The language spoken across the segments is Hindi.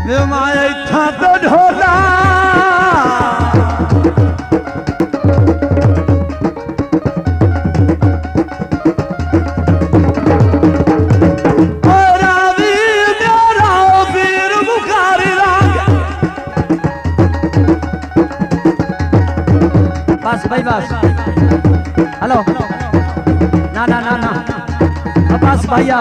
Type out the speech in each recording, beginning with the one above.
वे माए था तो ढोला बस भाई बस। हेलो ना ना ना ना बस भैया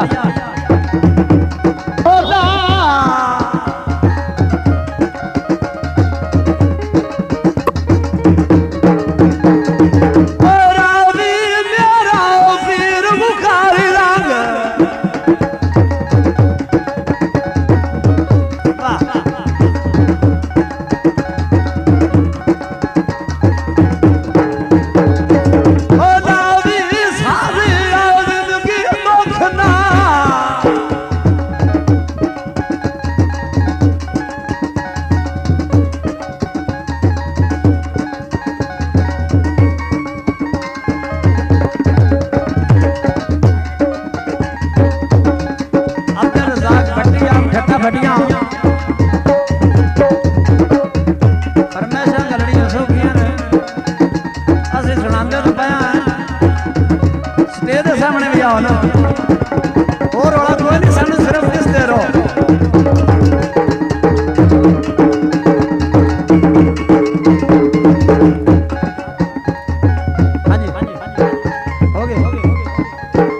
बढ़िया परमेश्वर गलड़ियों सूखियां ने असि सुनाते तो पाया स्टेज के सामने भी आओ ना और रोला कोई नहीं सानू सिर्फ किस दे रहो हाँ जी हो गए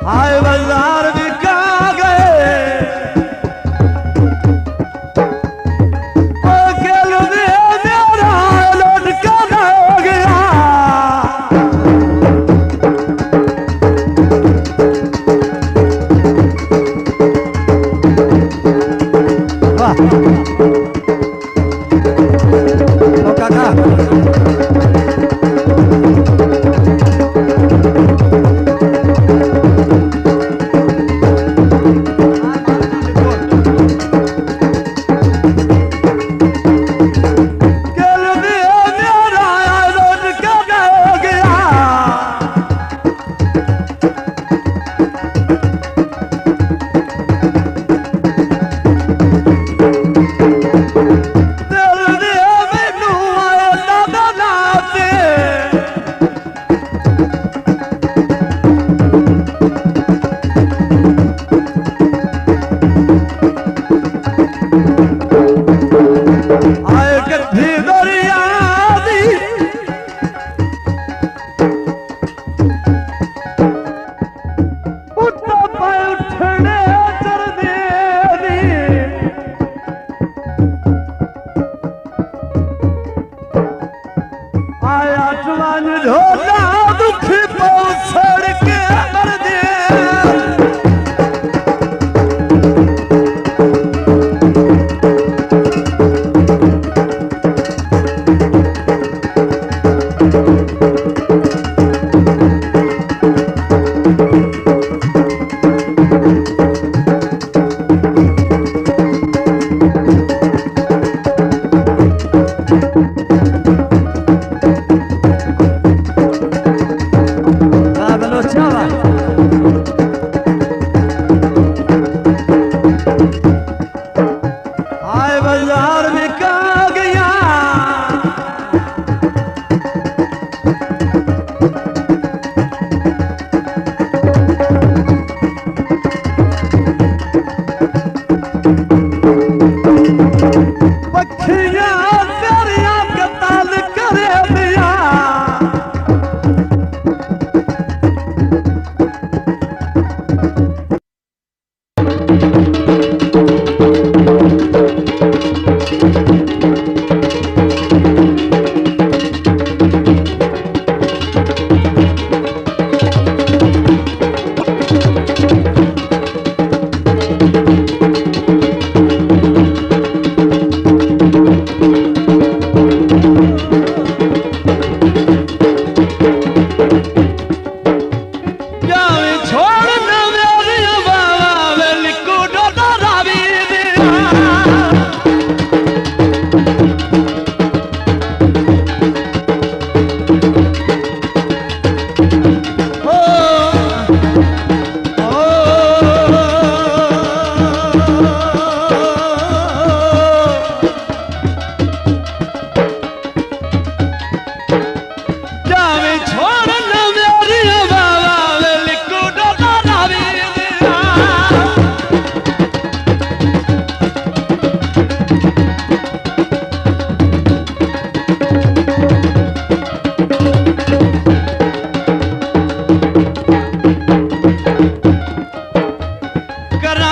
हाय बाजार भी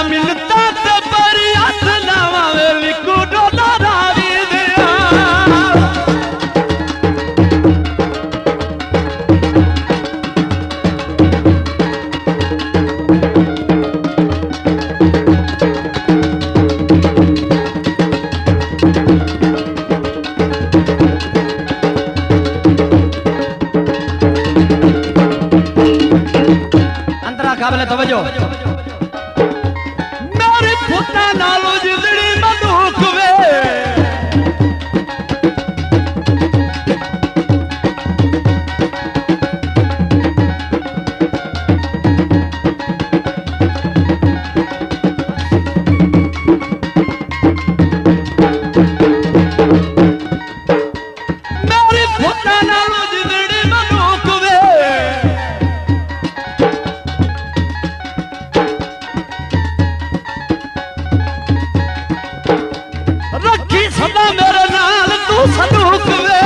मिलता ते परी हथ लावा वे लिकू डोला रावी दिया अंतरा काबिल तवज्जो मेरे पुत्ता नालो जिंदड़ी मनुख वे मेरे पुत्ता नालो जिंदड़ी मनुख वे रखी सदा मेरे नाल तू सलूक वे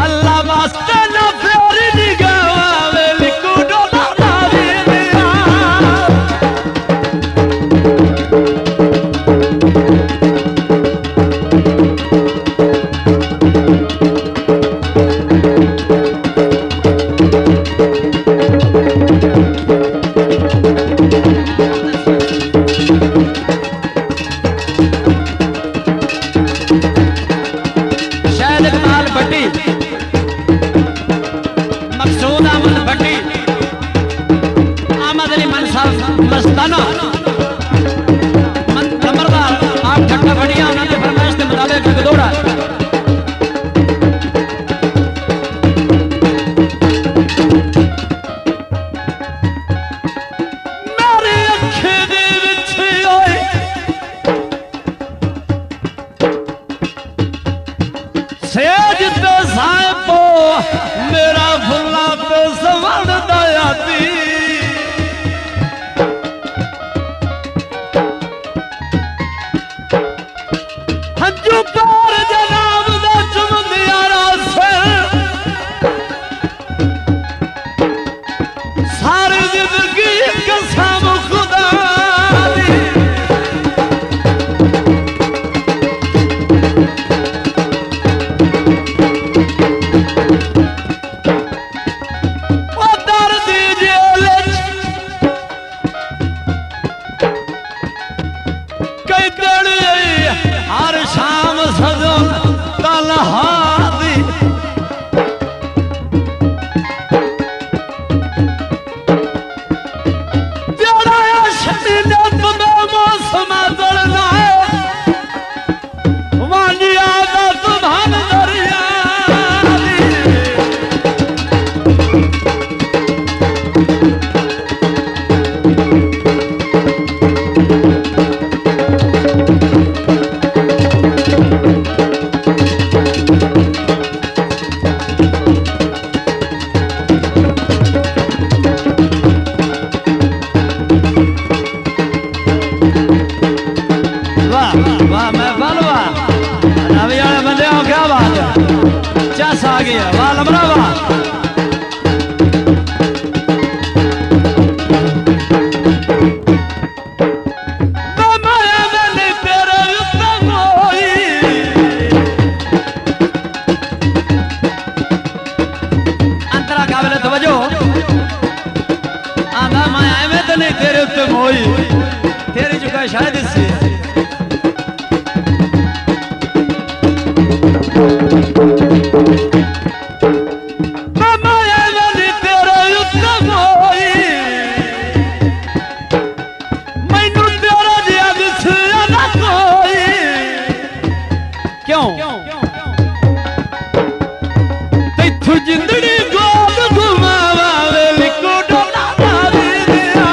अल्लाह वास्ते ना फेरी निगाह वे लिकू डोला रावी दिया शायद इकबाल भट्टी मकसूद अहमद भट्टी अहमद अली साहब मस्ताना नंबरदार आप ठट्टा बढ़िया उन्होंने फरमाइश के मुताबिक एक दौड़ा मेरी अखे दे विच ओए सेज ते साहिबो मेरा फुल्ला ते सवण दयाती हंजू पार जनाब दा चुमंदिया रास सारी जिंदगी कसम खुदा दी ओ दर्द जेल कई दिन हर शाम सजो तलहा दी तेरा शमीने तुम्हें मौसम दलना है वालिया दा तुभान दरिया दी वाह वाह मैं बलवा रवि वाले बंदे हो क्या बात है चस आ गया वाह लमरा वाह माया मैंने तेरे उत्तम होई अंतरा काबिल तवज्जो आंदा माया में तो नहीं तेरे उत्तम होई तेरी चुका शायद इससे माया मैंने तेरे उत्तम होई मैनू तेरा जिया दिसया ना कोई क्यों तैथू जिंदड़ी गोल घुमावा वे लिकू डोला रावी दिया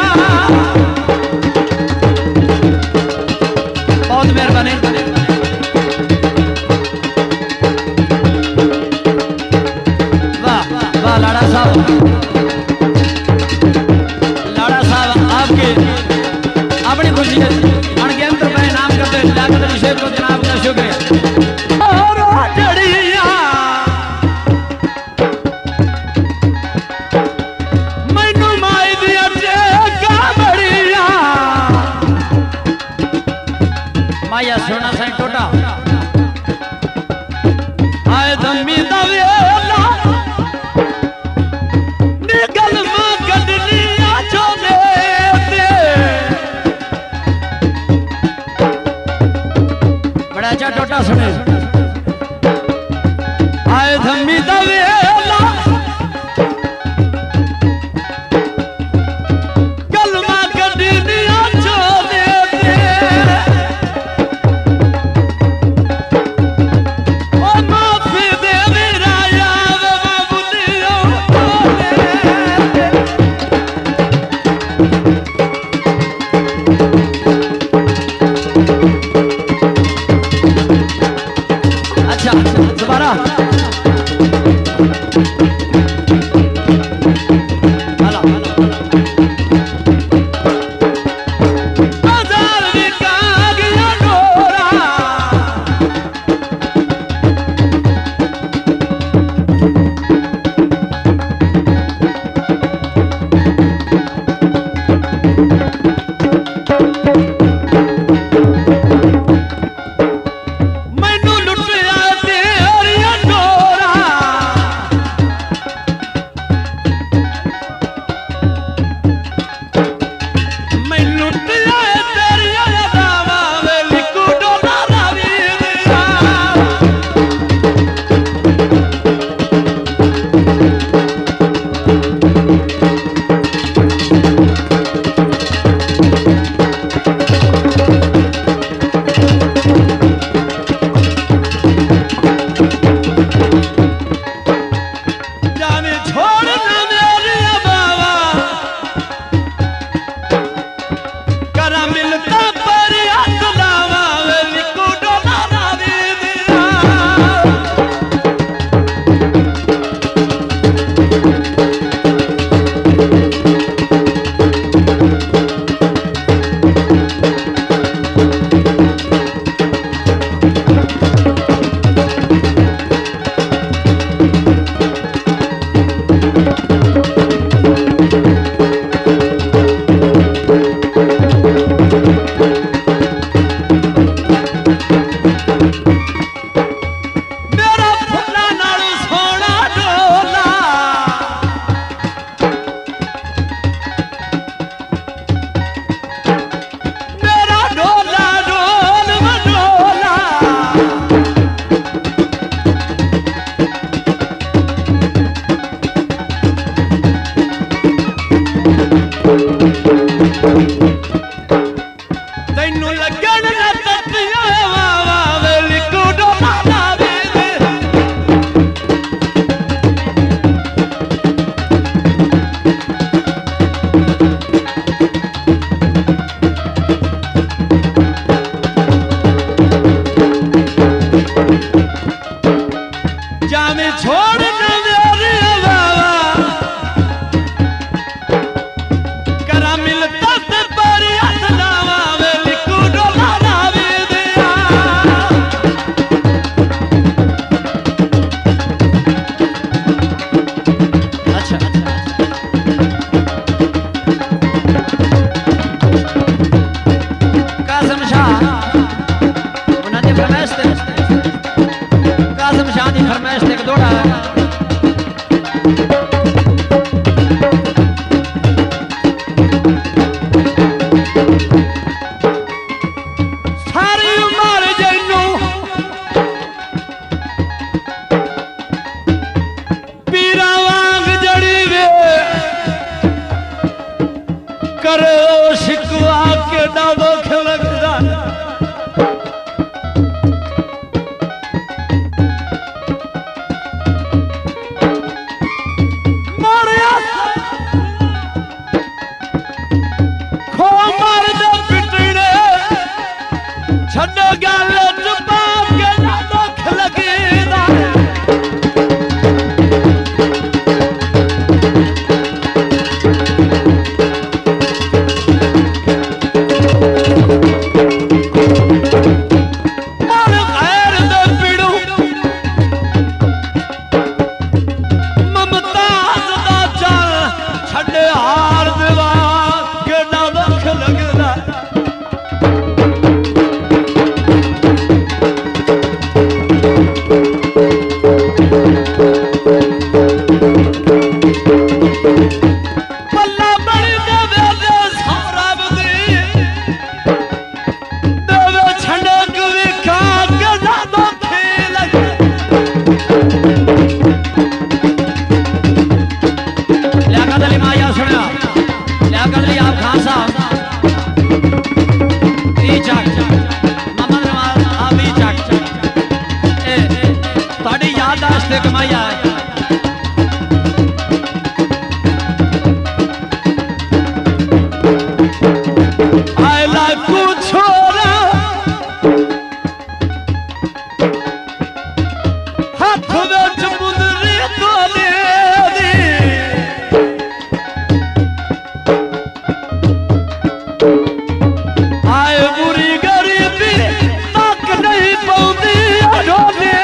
करे शिकवा केॾा दुख लगदा छॾ ॻाल्हि चुपा केॾा दुख लगदा कमाया आयला छोरा हाथ में मुंदरी तो दे दी आए बुरी गरीबी तक नहीं पौधी अडोले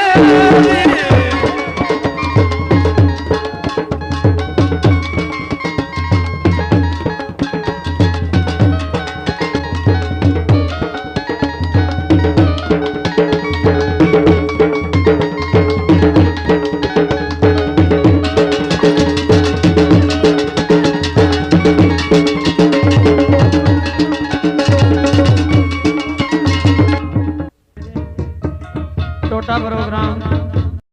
छोटा प्रोग्राम